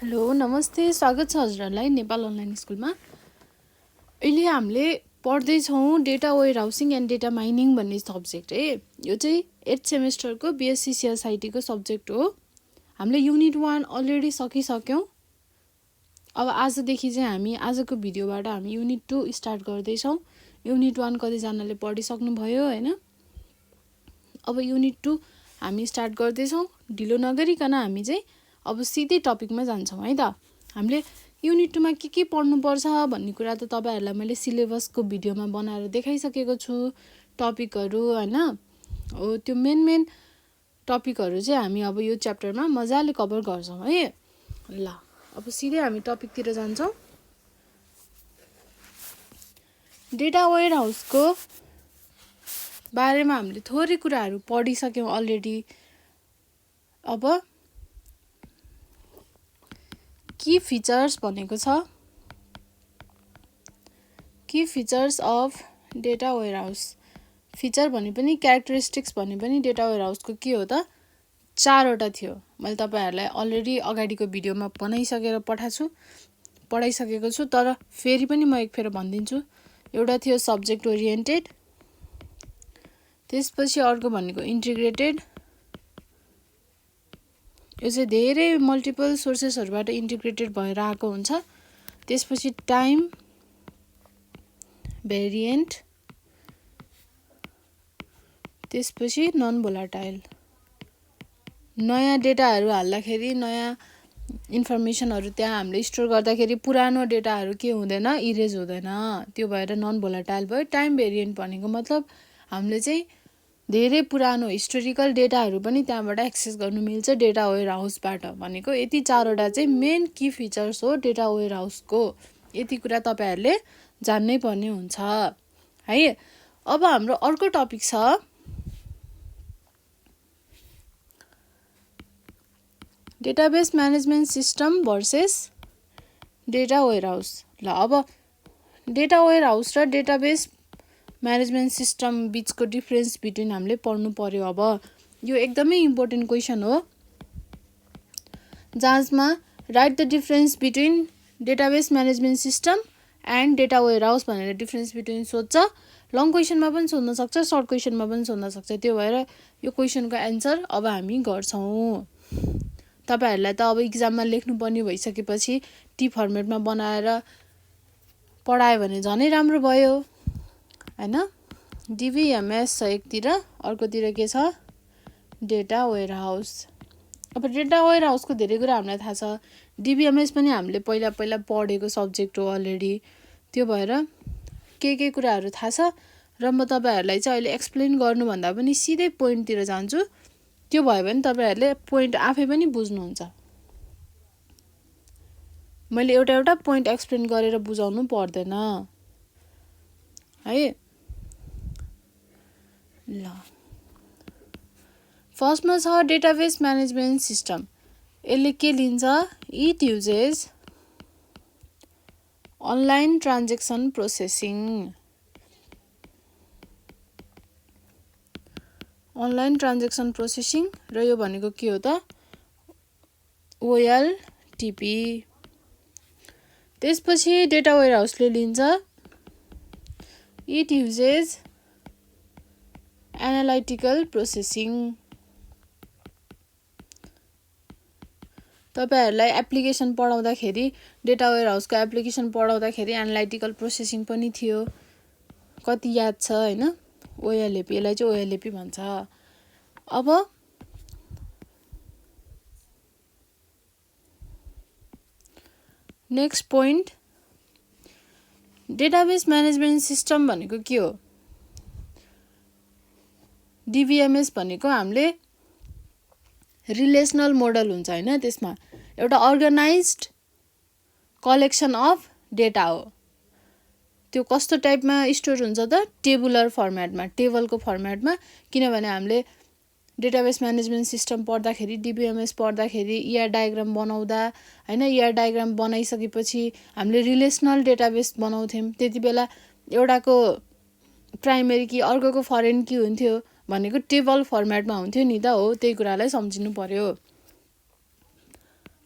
Hello नमस्ते, स्वागत छ हजुरहरूलाई नेपाल अनलाइन स्कुलमा। अहिले हामीले पढ्दैछौँ data warehousing and data mining भन्ने सब्जेक्ट है। यो चाहिँ 8th सेमेस्टरको बिएससी सिएसआइटीको सब्जेक्ट हो। हामीले युनिट 1 अलरेडी सकिसक्यौँ। अब आजदेखि चाहिँ हामी आजको भिडियोबाट हामी युनिट 2 स्टार्ट गर्दैछौँ। युनिट 1 कतिजनाले पढिसक्नुभयो होइन। अब युनिट 2 हामी स्टार्ट गर्दैछौँ। ढिलो नगरिकन हामी चाहिँ अब सिधै टपिकमा जान्छौँ है त। हामीले युनिट 2 मा के पढ्नुपर्छ भन्ने कुरा त तपाईहरुलाई मैले सिलेबसको भिडियोमा बनाएर देखाइसकेको छु। टपिकहरू हैन, हो त्यो मेन टपिकहरू चाहिँ हामी अब यो च्याप्टरमा मजाले कभर गर्छौँ है। ल अब सिधै हामी टपिकतिर जान्छौँ। डेटा वेयर हाउसको बारेमा हामीले थोरै कुराहरू पढिसक्यौँ अलरेडी। अब की फिचर्स भनेको छ, key features of data warehouse. Feature भने पनि क्यारेक्टरिस्टिक्स भने पनि डेटा वेयर हाउसको के हो त, 4वटा थियो। मैले तपाईहरुलाई अलरेडी अगाडिको भिडियोमा पढाइसकेको छु, तर फेरि पनि म एक फेर भनिदिन्छु। एउटा थियो सब्जेक्ट ओरिएन्टेड, त्यसपछि अर्को भनेको इन्टिग्रेटेड। यो चाहिँ धेरै मल्टिपल सोर्सेसहरुबाट इन्टिग्रेटेड भएर आएको हुन्छ। त्यसपछि टाइम भेरिएन्ट, त्यसपछि नन भोलाटाइल। नयाँ डेटाहरू हाल्दाखेरि, नयाँ इन्फर्मेसनहरू त्यहाँ हामीले स्टोर गर्दाखेरि पुरानो डेटाहरू के हुँदैन, इरेज हुँदैन। त्यो भएर नन भोलाटाइल भयो। टाइम भेरिएन्ट भनेको मतलब हामीले चाहिँ धेरै पुरानो हिस्टोरिकल डेटाहरू पनि त्यहाँबाट एक्सेस गर्नु मिल्छ डेटा वेयर हाउसबाट भनेको। यति 4वटा चाहिँ मेन की फिचर्स हो डेटा वेयर हाउसको। यति कुरा तपाईहरुले जान्नै पर्ने हुन्छ है। अब हाम्रो अर्को टपिक छ database management system versus data warehouse. ल अब डेटा वेयर हाउस र डेटाबेस म्यानेजमेन्ट सिस्टम बीचको डिफरेन्स बिट्विन हामीले पढ्नु पर्यो। अब यो एकदमै इम्पोर्टेन्ट क्वेसन हो। जाँचमा write the difference between database management system and data warehouse भनेर डिफरेन्स बिट्विन सोध्छ। लङ क्वेसनमा पनि सोध्न सक्छ, सर्ट क्वेसनमा पनि सोध्न सक्छ। त्यो भएर यो क्वेसनको एन्सर अब हामी गर्छौँ। तपाईहरुलाई त अब इक्जाममा लेख्नुपर्ने भइसकेपछि टी फर्मेटमा बनाएर पढायो भने झनै राम्रो भयो हैन। डिबिएमएस छ एकतिर, अर्कोतिर के छ डेटा वेयर हाउस। अब डेटा वेयर हाउसको धेरै कुरा हामीलाई थाहा छ। डिबिएमएस पनि हामीले पहिला पढेको सब्जेक्ट हो अलरेडी। त्यो भएर के कुराहरू थाहा छ र म तपाईहरुलाई चाहिँ अहिले एक्सप्लेन गर्नुभन्दा पनि सिधै पोइन्टतिर जान्छु। त्यो भयो भने तपाईहरुले पोइन्ट आफै पनि बुझ्नुहुन्छ। मैले एउटा पोइन्ट एक्सप्लेन गरेर बुझाउनु पर्दैन है। ल फर्स्टमा छ डेटाबेस म्यानेजमेन्ट सिस्टम। यसले के लिन्छ, it uses online transaction processing. Online transaction processing र यो भनेको के हो त, ओएलटिपी। त्यसपछि डेटा वेयर हाउसले लिन्छ इट युजेस एनालाइटिकल प्रोसेसिङ। तपाईहरुलाई एप्लिकेसन पढाउँदाखेरि, डेटा वेयर हाउसको एप्लिकेसन पढाउँदाखेरि एनालाइटिकल प्रोसेसिङ पनि थियो, कति याद छ हैन। ओएलएपी, यसलाई चाहिँ ओएलएपी भन्छ। अब next point, database management system भनेको के हो। डिबिएमएस भनेको हामीले रिलेसनल मोडल हुन्छ हैन। त्यसमा एउटा अर्गनाइज्ड कलेक्सन अफ डेटा हो। त्यो कस्तो टाइपमा स्टोर हुन्छ त, टेबुलर फर्मेटमा, टेबलको फर्मेटमा। किनभने हामीले डेटाबेस म्यानेजमेन्ट सिस्टम पढ्दाखेरि, डिबिएमएस पढ्दाखेरि इआर डायग्राम बनाउँदा हैन, इआर डायग्राम बनाइसकेपछि हामीले रिलेसनल डेटाबेस बनाउँथ्यौँ। त्यति बेला एउटाको प्राइमेरी की अर्कोको फरेन की हुन्थ्यो भनेको टेबल फर्मेटमा हुन्थ्यो नि त। हो त्यही कुरालाई सम्झिनु पर्यो।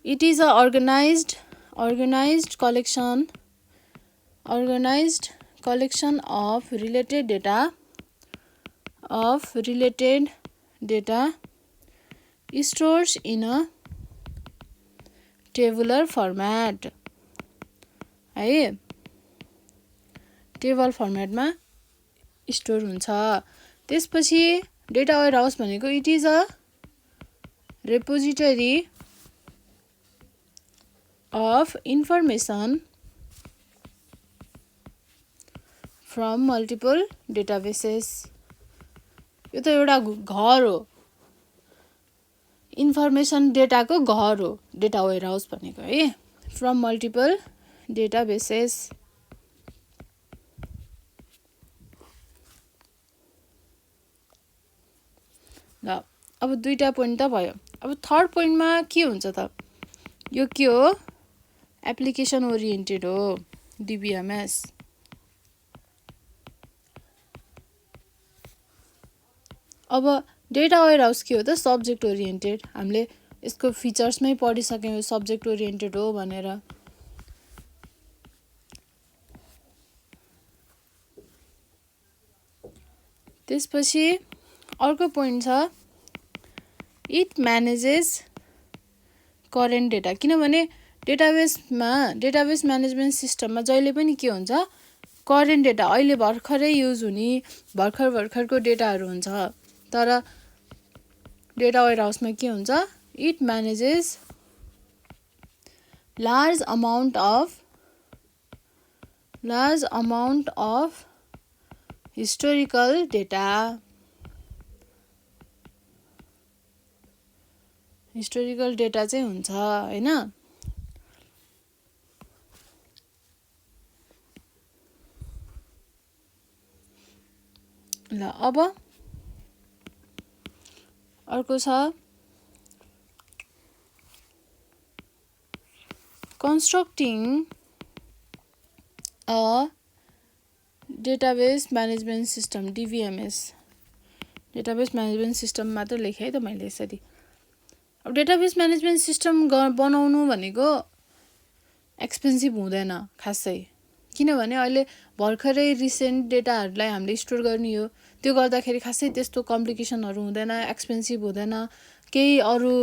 It is a organized collection of related data stores in a tabular format. है टेबल फर्मेटमा स्टोर हुन्छ। त्यसपछि डेटा वेयरहाउस भनेको it is a repository of information from multiple databases. यो त एउटा घर हो, इन्फर्मेसन डेटाको घर हो डेटा वेयरहाउस भनेको है, फ्रम मल्टिपल डेटाबेसेस। ल अब दुईटा पोइन्ट त भयो। अब थर्ड पोइन्टमा के हुन्छ त, यो के हो, एप्लिकेसन ओरिएन्टेड हो DBMS। अब डेटा वेयरहाउस के हो त, सब्जेक्ट ओरिएन्टेड। हामीले यसको फिचर्समै पढिसक्यौँ सब्जेक्ट ओरिएन्टेड हो भनेर। त्यसपछि अर्को पोइन्ट छ, इट म्यानेजेस करेन्ट डेटा। किनभने डेटाबेस म्यानेजमेन्ट सिस्टममा जहिले पनि के हुन्छ, करेन्ट डेटा अहिले भर्खरै युज हुने भर्खरको डेटाहरू हुन्छ। तर डेटा वेयरहाउसमा के हुन्छ, it manages large amount of historical data. Historical data चाहिँ हुन्छ हैन। ल अब अर्को छ, constructing a database management system DBMS। Database management system मात्र लेखेँ है त मैले यसरी। अब डेटाबेस म्यानेजमेन्ट सिस्टम बनाउनु भनेको एक्सपेन्सिभ हुँदैन खासै, किनभने अहिले भर्खरै रिसेन्ट डेटाहरूलाई हामीले स्टोर गर्ने हो। त्यो गर्दाखेरि खासै त्यस्तो कम्प्लिकेसनहरू हुँदैन, एक्सपेन्सिभ हुँदैन, केही अरू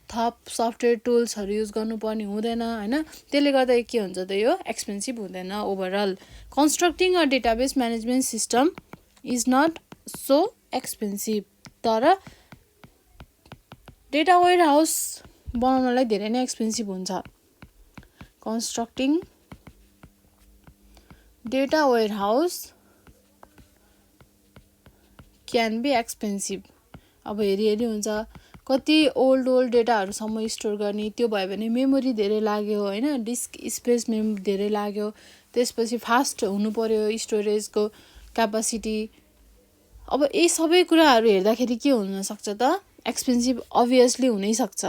थप सफ्टवेयर टुल्सहरू युज गर्नुपर्ने हुँदैन हैन। त्यसले गर्दा के हुन्छ त, यो एक्सपेन्सिभ हुँदैन overall. Constructing a database management system is not so expensive. तर डेटा वेयरहाउस बनाउनलाई धेरै नै एक्सपेन्सिभ हुन्छ। Constructing data warehouse can be expensive. अब हेरी हुन्छ, कति ओल्ड डेटाहरूसम्म स्टोर गर्ने, त्यो भयो भने मेमोरी धेरै लाग्यो हैन, डिस्क स्पेस धेरै लाग्यो। त्यसपछि फास्ट हुनु पर्यो स्टोरेजको क्यापासिटी। अब यी सबै कुराहरू हेर्दाखेरि के हुन सक्छ त, एक्सपेन्सिभ अभियसली हुनै सक्छ।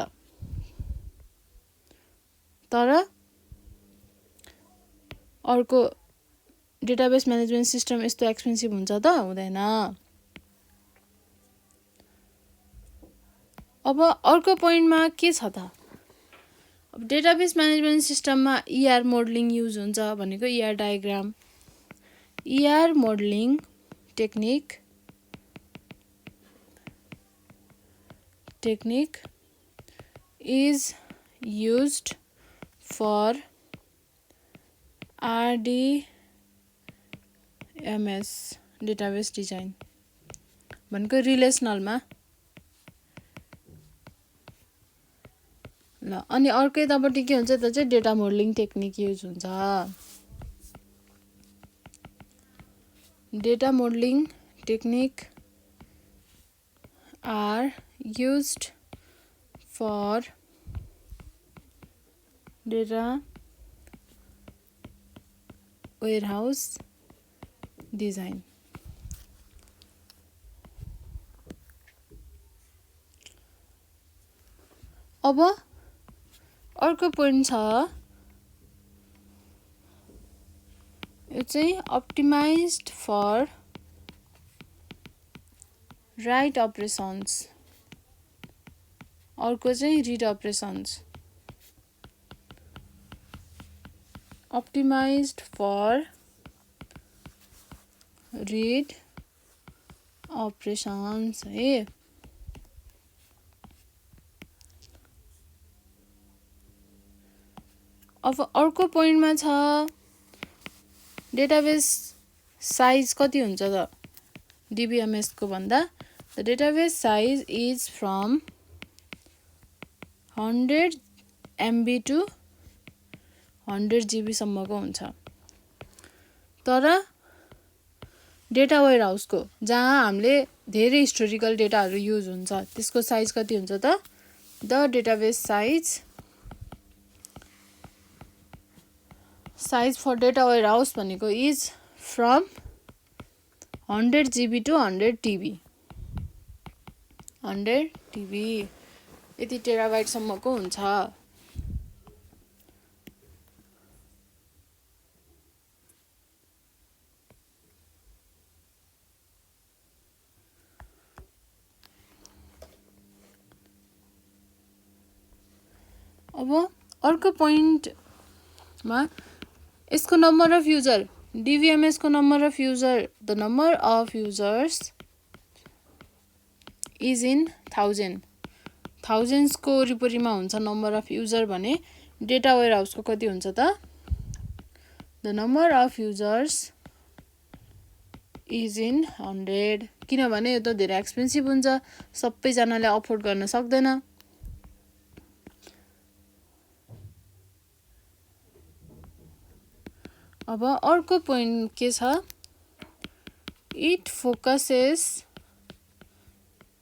तर अर्को डेटाबेस म्यानेजमेन्ट सिस्टम यस्तो एक्सपेन्सिभ हुन्छ त, हुँदैन। अब अर्को पोइन्टमा के छ त, अब डेटाबेस म्यानेजमेन्ट सिस्टममा ER मोडलिङ युज हुन्छ भनेको ER diagram. ER modelling technique is used for RDMS database design भनेको रिलेसनलमा। ल अनि अर्को यतापट्टि के हुन्छ त चाहिँ डेटा मोडलिङ टेक्निक युज हुन्छ। Data modelling technique are used for data warehouse design। अब अर्को पोइन्ट छ, यो चाहिँ ऑप्टिमाइज्ड फर राइट अपरेशन्स। अर्को चाहिँ read operations. optimized for read operations है। अब अर्को पोइन्टमा छ डेटाबेस साइज कति हुन्छ त DBMS को भन्दा the database size is from 100 MB to 100 GB सम्मको हुन्छ। तर डेटा वेयर हाउसको जहाँ हामीले धेरै हिस्टोरिकल डेटाहरू युज हुन्छ त्यसको साइज कति हुन्छ त the database size for data warehouse भनेको is from 100 GB to 100 TB 100 TB यति टेराबाइट सम्मको हुन्छ। अब अर्को पोइन्टमा यसको नम्बर अफ युजर DBMS को number of user the number of users is in 1000 को वरिपरिमा हुन्छ नम्बर अफ युजर भने डेटा वेयर हाउसको कति हुन्छ त the number of users is in 100 किनभने यो त धेरै एक्सपेन्सिभ हुन्छ सबैजनाले अफोर्ड गर्न सक्दैन। अब अर्को पोइन्ट के छ it focuses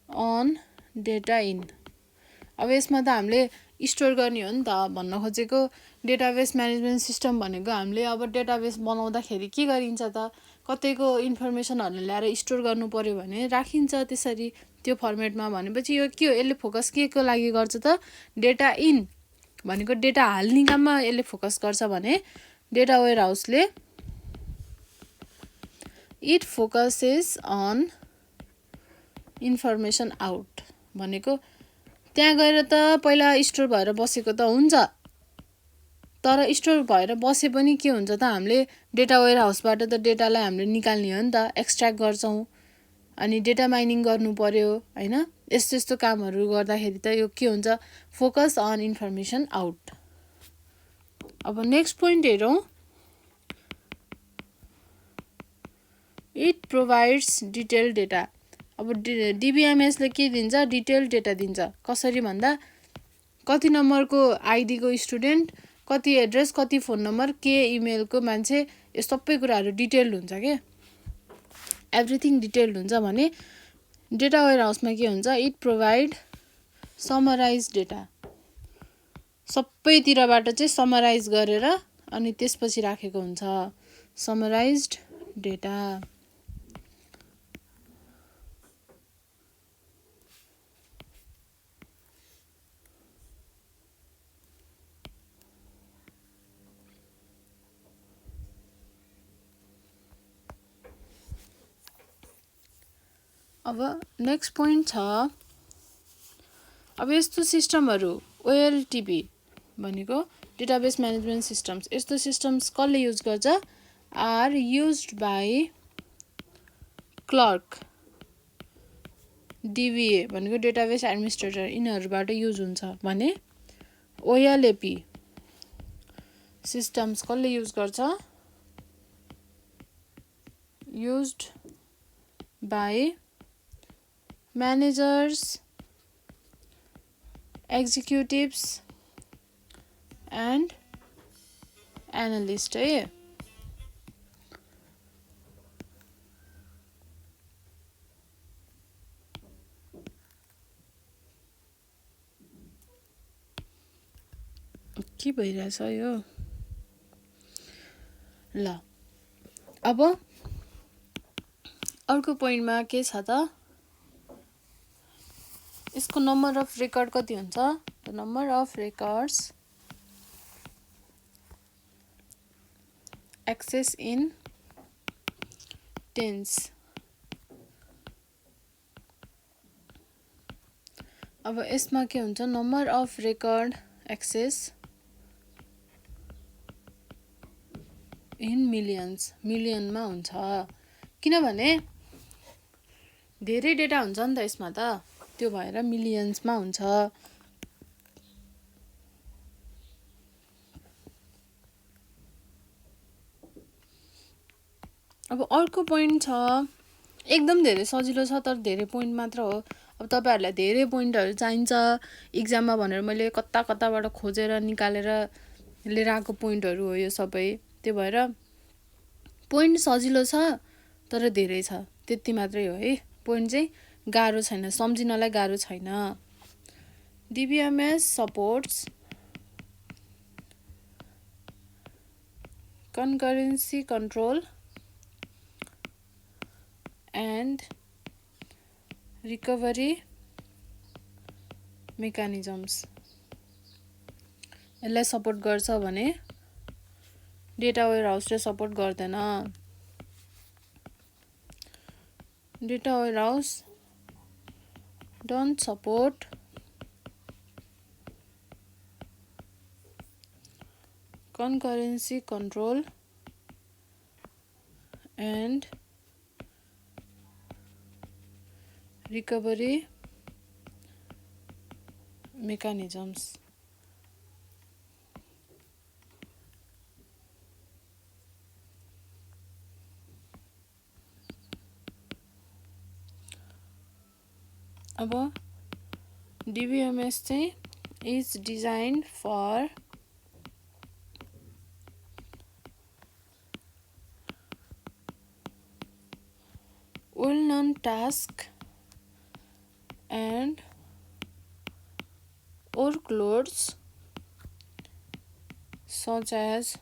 on data in. अब यसमा त हामीले स्टोर गर्ने हो नि त भन्न खोजेको डेटाबेस म्यानेजमेन्ट सिस्टम भनेको हामीले अब डेटाबेस बनाउँदाखेरि के गरिन्छ त कतैको इन्फर्मेसनहरु ल्याएर स्टोर गर्नु पर्यो भने राखिन्छ त्यसरी त्यो फर्मेटमा भनेपछि यो के हो यसले फोकस के को लागि गर्छ त डेटा इन भनेको डेटा हाल्ने काममा यसले फोकस गर्छ भने डेटा वेयर हाउसले it focuses on information out भनेको त्यहाँ गएर त पहिला स्टोर भएर बसेको त हुन्छ तर स्टोर भएर बसे पनि के हुन्छ त हामीले डेटा वेयर हाउसबाट त डेटालाई हामीले निकाल्ने हो नि त एक्सट्र्याक्ट गर्छौं अनि डेटा माइनिङ गर्नु पर्यो हैन यस्तो यस्तो कामहरु गर्दाखेरि त यो के हुन्छ फोकस अन इन्फर्मेसन आउट। अब नेक्स्ट पोइन्ट हेरौं इट प्रोवाइड्स डिटेल डेटा। अब DBMS ले के दिन्छ डिटेल डेटा दिन्छ कसरी भन्दा कति नम्बरको आईडी को स्टुडेन्ट कति एड्रेस कति फोन नम्बर के इमेल को मान्छे यो सबै कुराहरु डिटेल्ड हुन्छ के एभ्रीथिङ डिटेल्ड हुन्छ भने डेटा वेयर हाउसमा के हुन्छ इट प्रोवाइड समराइज डेटा सबैतिरबाट चाहिँ समराइज गरेर अनि त्यसपछि राखेको हुन्छ समराइज्ड डेटा। अब नेक्स्ट पोइन्ट छ अब यस्तो सिस्टमहरु OLTP भनेको डेटाबेस म्यानेजमेन्ट सिस्टम्स यस्तो सिस्टम्स कसले युज गर्छ are used by clerk DBA भनेको डेटाबेस एडमिनिस्ट्रेटर यिनीहरुबाट युज हुन्छ भने OLAP सिस्टम्स कसले युज गर्छ used by managers executives and analysts है। के भइरहेछ यो ल अब अर्को पोइन्टमा के छ त इसको नम्बर अफ रेकर्ड कति हुन्छ the number of records access in tens. अब यसमा के हुन्छ number of record access in millions, मिलियनमा हुन्छ, किनभने धेरै डेटा हुन्छ नि त यसमा त, त्यो भएर मिलियन्समा हुन्छ। अब अर्को पोइन्ट छ, एकदम धेरै सजिलो छ तर धेरै पोइन्ट मात्र हो। अब तपाईँहरूलाई धेरै पोइन्टहरू चाहिन्छ इक्जाममा भनेर मैले कता कताबाट खोजेर निकालेर लिएर आएको पोइन्टहरू हो यो सबै। त्यो भएर पोइन्ट सजिलो छ तर धेरै छ, त्यति मात्रै हो है। पोइन्ट चाहिँ गाह्रो छैन, सम्झिनलाई गाह्रो छैन। DBMS supports concurrency control and recovery mechanisms। यसलाई सपोर्ट गर्छ भने डेटा वेयरहाउसले सपोर्ट गर्दैन। Data warehouse don't support concurrency control and recovery mechanisms। अब DBMS चाहिँ is designed for well-known task and workloads such as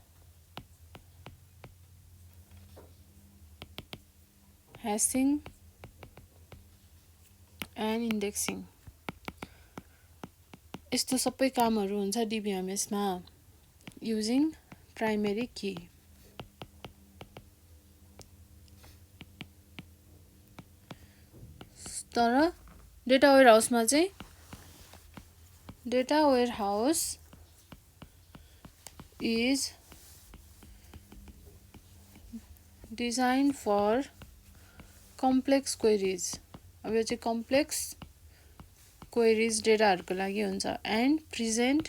hashing and indexing। यस्तो सबै कामहरू हुन्छ DBMS मा युजिङ प्राइमेरी की। तर डेटा वेयरहाउसमा चाहिँ data warehouse is design for complex queries. अब यो चाहिँ कम्प्लेक्स क्वेरीज डेटाहरूको लागि हुन्छ। And present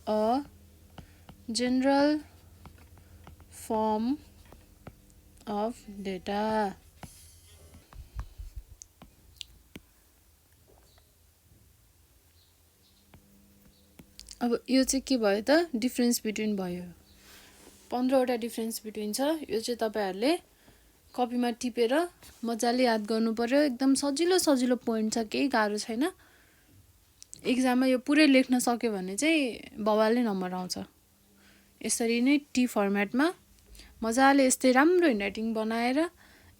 a general form of data. अब यो चाहिँ के भयो त, डिफ्रेन्स बिट्विन भयो। 15वटा डिफ्रेन्स बिट्विन छ। यो चाहिँ तपाईँहरूले कपीमा टिपेर मजाले याद गर्नु पर्यो। एकदम सजिलो सजिलो पोइन्ट छ, केही गाह्रो छैन। इक्जाममा यो पुरै लेख्न सक्यो भने चाहिँ बवालले नम्बर आउँछ। यसरी नै टी फर्मेटमा मजाले यस्तै राम्रो ह्यान्डराइटिङ बनाएर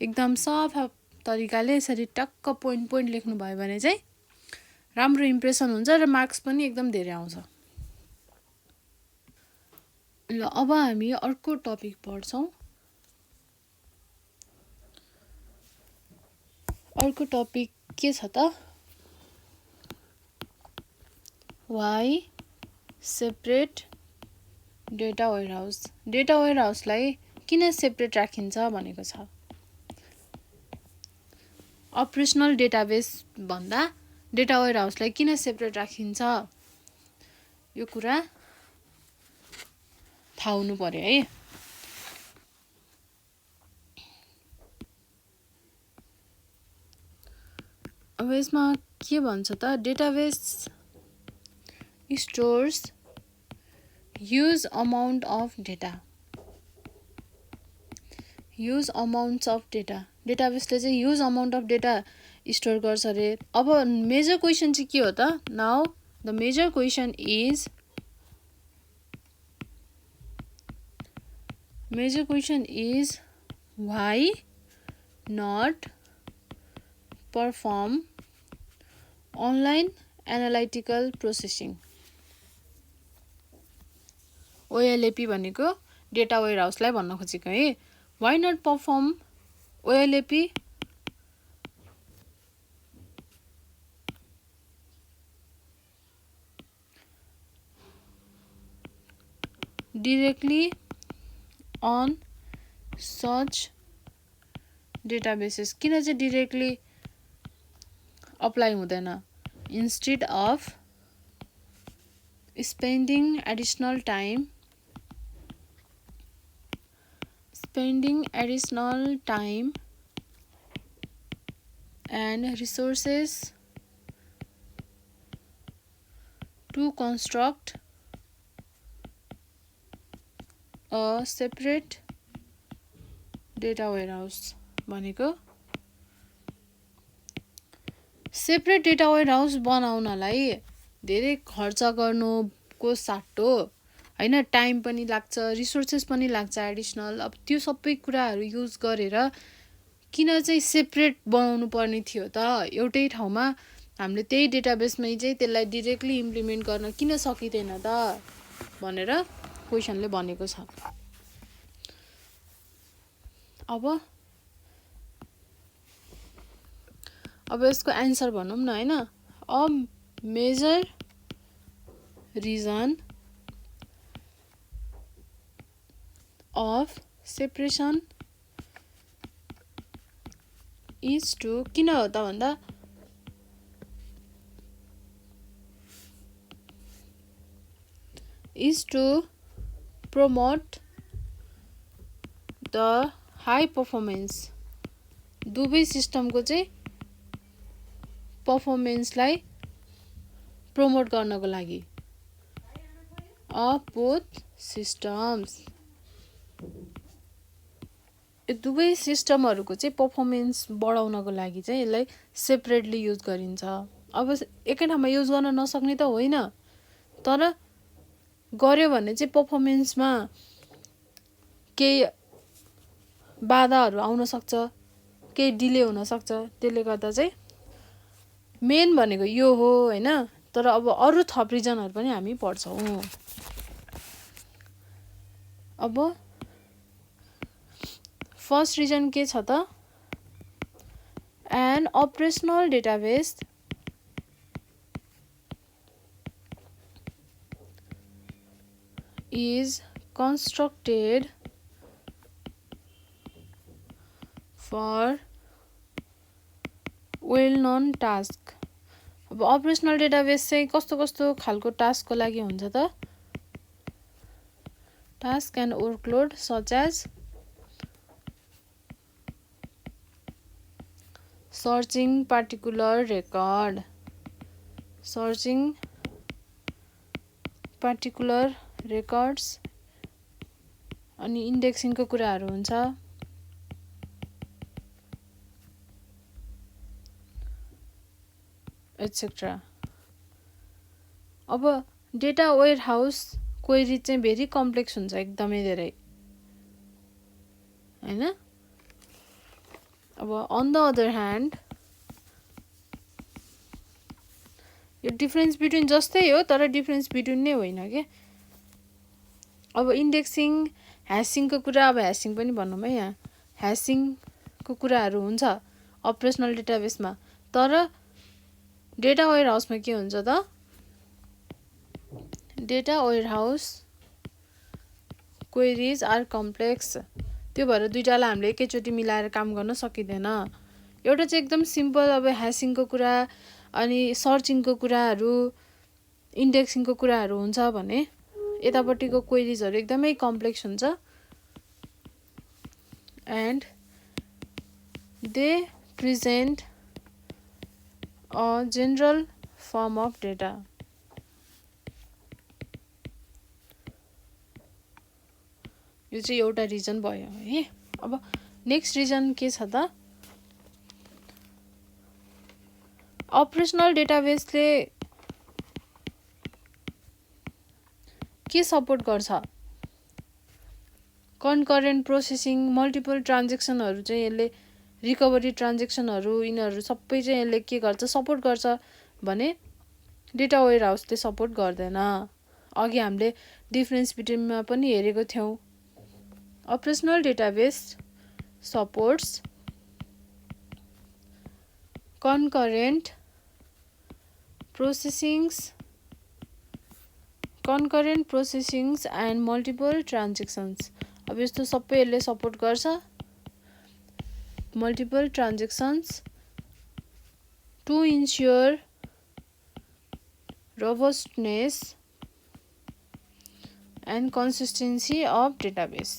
एकदम सफा तरिकाले यसरी टक्क पोइन्ट पोइन्ट लेख्नु भयो भने चाहिँ राम्रो इम्प्रेसन हुन्छ र मार्क्स पनि एकदम धेरै आउँछ। ल अब हामी अर्को टपिक पढ्छौँ। अर्को टपिक के छ त, why separate data warehouse. Data वेयरहाउसलाई किन सेपरेट राखिन्छ भनेको छ। अपरेसनल डेटाबेस भन्दा डेटा वेयरहाउसलाई किन सेपरेट राखिन्छ यो कुरा थाहा हुनु पर्यो है। अब यसमा के भन्छ त, database stores huge amount of data. Huge amounts of data, डेटाबेसले चाहिँ huge amount of data store गर्छ अरे। अब मेजर क्वेसन चाहिँ के हो त, now the major question is why not perform online analytical processing. OLAP भनेको डेटा वेयरहाउसलाई भन्न खोजेको है। Why not perform OLAP, directly on such databases. किन चाहिँ directly apply हुँदैन? Instead of spending additional time and resources to construct a separate data warehouse. भनेको separate data warehouse बनाउनलाई धेरै खर्च गर्नुको साट्टो हैन, टाइम पनि लाग्छ, रिसोर्सेस पनि लाग्छ एडिसनल। अब त्यो सबै कुराहरू युज गरेर किन चाहिँ सेपरेट बनाउनु पर्ने थियो त? एउटै ठाउँमा हामीले त्यही डेटाबेसमै चाहिँ त्यसलाई डाइरेक्टली इम्प्लिमेन्ट गर्न किन सकिँदैन त भनेर क्वेसनले भनेको छ। अब यसको एन्सर भनौँ न हैन। A major reason of separation is to, किन हो त भन्दा is to promote the high performance. दुवै सिस्टमको चाहिँ पर्फर्मेन्सलाई प्रमोट गर्नको लागि अफ बोथ सिस्टम्स। यो दुवै सिस्टमहरूको चाहिँ पर्फर्मेन्स बढाउनको लागि चाहिँ यसलाई सेपरेटली युज गरिन्छ। अब एकै ठाउँमा युज गर्न नसक्ने त होइन, तर गर्यो भने चाहिँ पर्फर्मेन्समा केही बाधाहरू आउन सक्छ, केही डिले हुन सक्छ। त्यसले गर्दा चाहिँ मेन भनेको यो हो हैन। तर अब अरू थप रिजनहरू पनि हामी पढ्छौँ। अब फर्स्ट रिजन के छ त? An operational database is constructed for well-known task. अब अपरेसनल डेटाबेस चाहिँ कस्तो कस्तो खालको टास्कको लागि हुन्छ त? Task and workload such as searching particular record, records अनि इन्डेक्सिङको कुराहरू हुन्छ। एटसेट्रा। अब डेटा वेयरहाउस क्वेरी चाहिँ भेरी कम्प्लेक्स हुन्छ, एकदमै धेरै हैन। अब अन द अदर ह्यान्ड यो डिफरेन्स बिट्विन जस्तै हो, तर डिफरेन्स बिट्विन नै होइन के। अब इन्डेक्सिङ ह्यासिङको कुरा, अब ह्यासिङ पनि भनौँ है, यहाँ ह्यासिङको कुराहरू हुन्छ अपरेसनल डेटाबेसमा। तर डेटा वेयरहाउसमा के हुन्छ त? Data warehouse queries are complex. त्यो भएर दुईटालाई हामीले एकैचोटि मिलाएर काम गर्न सकिँदैन। एउटा चाहिँ एकदम सिम्पल, अब ह्यासिङको कुरा अनि सर्चिङको कुराहरू, इन्डेक्सिङको कुराहरू हुन्छ भने यतापट्टिको क्वेरीजहरू एकदमै कम्प्लेक्स हुन्छ। And they present a general form of data. यो चाहिँ एउटा रिजन भयो है। अब नेक्स्ट रिजन के छ त? अपरेसनल डेटाबेसले के सपोर्ट गर्छ? कन्करेन्ट प्रोसेसिङ, मल्टिपल ट्रान्जेक्सनहरू चाहिँ यसले, रिकभरी ट्रान्जेक्सनहरू, यिनीहरू सबै चाहिँ यसले के गर्छ? सपोर्ट गर्छ भने डेटा वेयरहाउसले सपोर्ट गर्दैन। अघि हामीले डिफरेन्स बिट्विनमा पनि हेरेको थियौँ। Operational database supports concurrent processings concurrent processings and multiple transactions. अब यस्तो सबै यसले सपोर्ट गर्छ। Multiple transactions to ensure robustness and consistency of database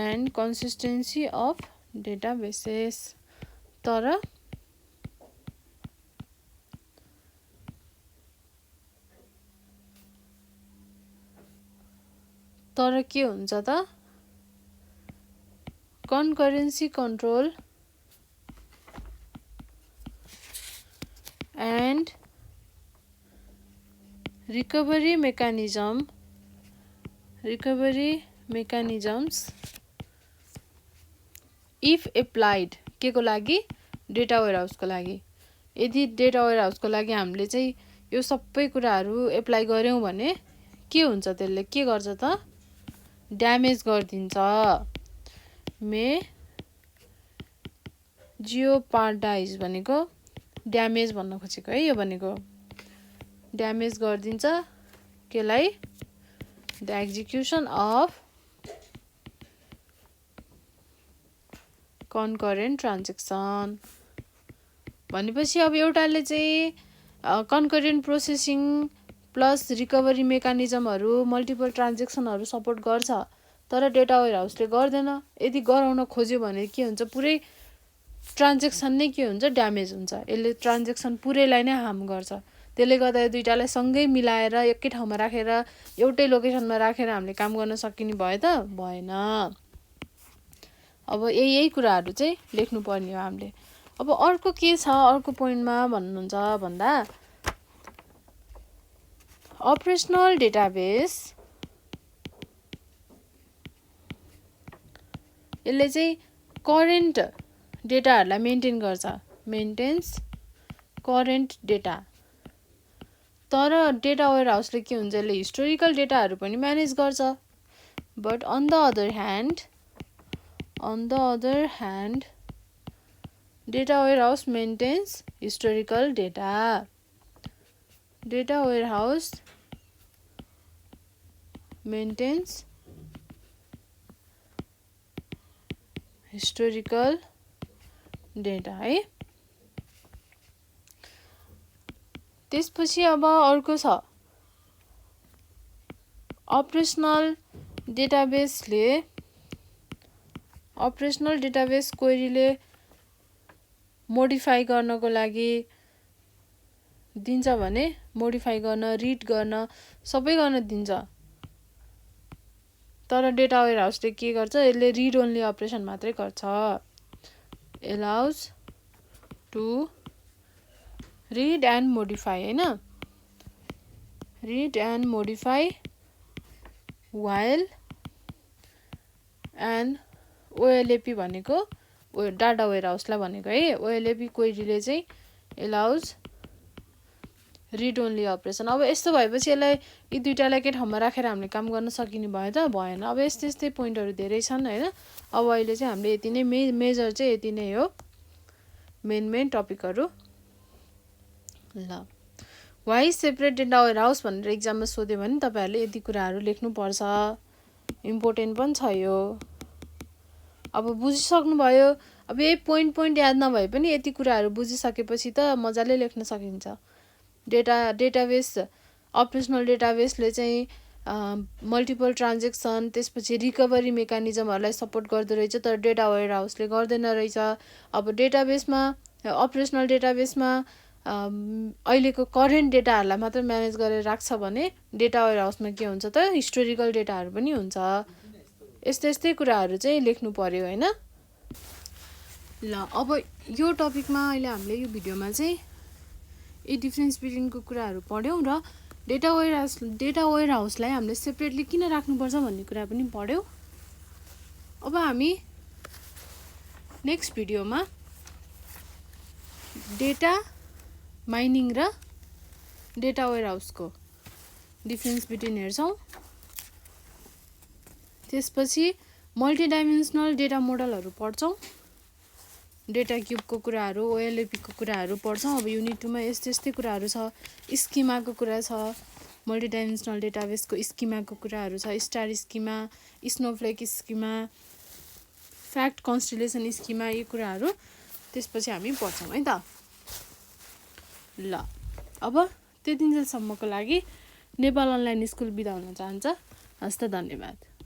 and consistency of databases। तर के हुन्छ त concurrency control and recovery mechanisms if applied के को लागि डेटा वेयरहाउस को लागि। यदि डेटा वेयरहाउस को लागि हामीले चाहिँ यो सबै कुराहरू एप्लाई गर्यौं भने के हुन्छ, त्यसले के गर्छ त ड्यामेज गर्दिन्छ। जियोपार्डाइज भनेको ड्यामेज भन्न खोजेको है। यो भनेको ड्यामेज गरिदिन्छ केलाई the execution of concurrent transaction भनेपछि अब एउटाले चाहिँ कन्करेन्ट प्रोसेसिङ प्लस रिकभरी मेकानिजमहरू मल्टिपल ट्रान्जेक्सनहरू सपोर्ट गर्छ, तर डेटा वेयरहाउसले गर्दैन। यदि गराउन खोज्यो भने के हुन्छ, पुरै ट्रान्जेक्सन नै के हुन्छ ड्यामेज हुन्छ। यसले ट्रान्जेक्सन पुरैलाई नै हार्म गर्छ। त्यसले गर्दा यो दुईटालाई सँगै मिलाएर एकै ठाउँमा राखेर एउटै लोकेसनमा राखेर हामीले काम गर्न सकिने भयो त भएन। अब यही कुराहरू चाहिँ लेख्नु पर्ने हो हामीले। अब अर्को के छ, अर्को पोइन्टमा भन्नुहुन्छ भन्दा अपरेसनल डेटाबेस यसले चाहिँ करेन्ट डेटाहरूलाई मेन्टेन गर्छ, मेन्टेन्स करेन्ट डेटा। तर डेटा वेयरहाउसले के हुन्छ, यसले हिस्टोरिकल डेटाहरू पनि म्यानेज गर्छ। But on the other hand data warehouse maintains historical data. Data warehouse maintains historical data है। त्यसपछि अब अर्को छ अपरेसनल डेटाबेस क्वेरीले मोडिफाई गर्नको लागि दिन्छ भने मोडिफाई गर्न, रिड गर्न, सबै गर्न दिन्छ। तर डेटा वेयरहाउसले के गर्छ, यसले रिड ओन्ली अपरेसन मात्रै गर्छ। allows to read and modify हैन, read and modify while and OLAP भनेको डाटा वेयरहाउसलाई भनेको है। OLAP क्वेरीले चाहिँ allows रिड ओन्ली अपरेसन। अब यस्तो भएपछि यसलाई यी दुईटालाई एकै ठाउँमा राखेर हामीले काम गर्न सकिने भयो त भएन। अब यस्तै पोइन्टहरू धेरै छन् हैन। अब अहिले चाहिँ हामीले यति नै मेजर चाहिँ यति नै हो, मेन टपिकहरू। ल वाइ सेपरेट डेटा वेयरहाउस भनेर एक्जाममा सोध्यो भने तपाईहरुले यति कुराहरू लेख्नुपर्छ, इम्पोर्टेन्ट पनि छ यो। अब बुझिसक्नु भयो। अब यही पोइन्ट याद नभए पनि यति कुराहरू बुझिसकेपछि त मजाले लेख्न सकिन्छ। डेटाबेस अपरेसनल डेटाबेसले चाहिँ मल्टिपल ट्रान्जेक्सन त्यसपछि रिकभरी मेकानिजमहरूलाई सपोर्ट गर्दो रहेछ, तर डेटा वेयरहाउसले गर्दैन रहेछ। अब डेटाबेसमा अपरेसनल डेटाबेसमा अहिलेको करेन्ट डेटाहरूलाई मात्र म्यानेज गरेर राख्छ भने डेटा वेयरहाउसमा के हुन्छ त हिस्टोरिकल डेटाहरू पनि हुन्छ। यस्तै कुराहरू चाहिँ लेख्नु पर्यो हैन। ल अब यो टपिकमा अहिले हामीले यो भिडियोमा चाहिँ यी डिफरेन्स बिट्विनको कुराहरू पढ्यौँ र डेटा वेयरहाउसलाई हामीले सेपरेटली किन राख्नुपर्छ भन्ने कुरा पनि पढ्यौँ। अब हामी नेक्स्ट भिडियोमा डेटा माइनिङ र डेटा वेयरहाउसको डिफरेन्स बिट्विन हेर्छौँ। त्यसपछि मल्टिडाइमेन्सनल डेटा मोडलहरू पढ्छौँ, डेटा क्युबको कुराहरू, OLAP को कुराहरू पढ्छौँ। अब युनिट 2 मा यस्तै कुराहरू छ, स्किमाको कुरा छ, मल्टिडाइमेन्सनल डेटाबेसको स्किमाको कुराहरू छ, स्टार स्किमा, स्नोफ्लेक स्किमा, फ्याक्ट कन्स्टेलेसन स्किमा, यी कुराहरू त्यसपछि हामी पढ्छौँ है त। ल अब त्यतिन्जेलसम्मको लागि नेपाल अनलाइन स्कुल बिदा हुन चाहन्छ। हस् त, धन्यवाद।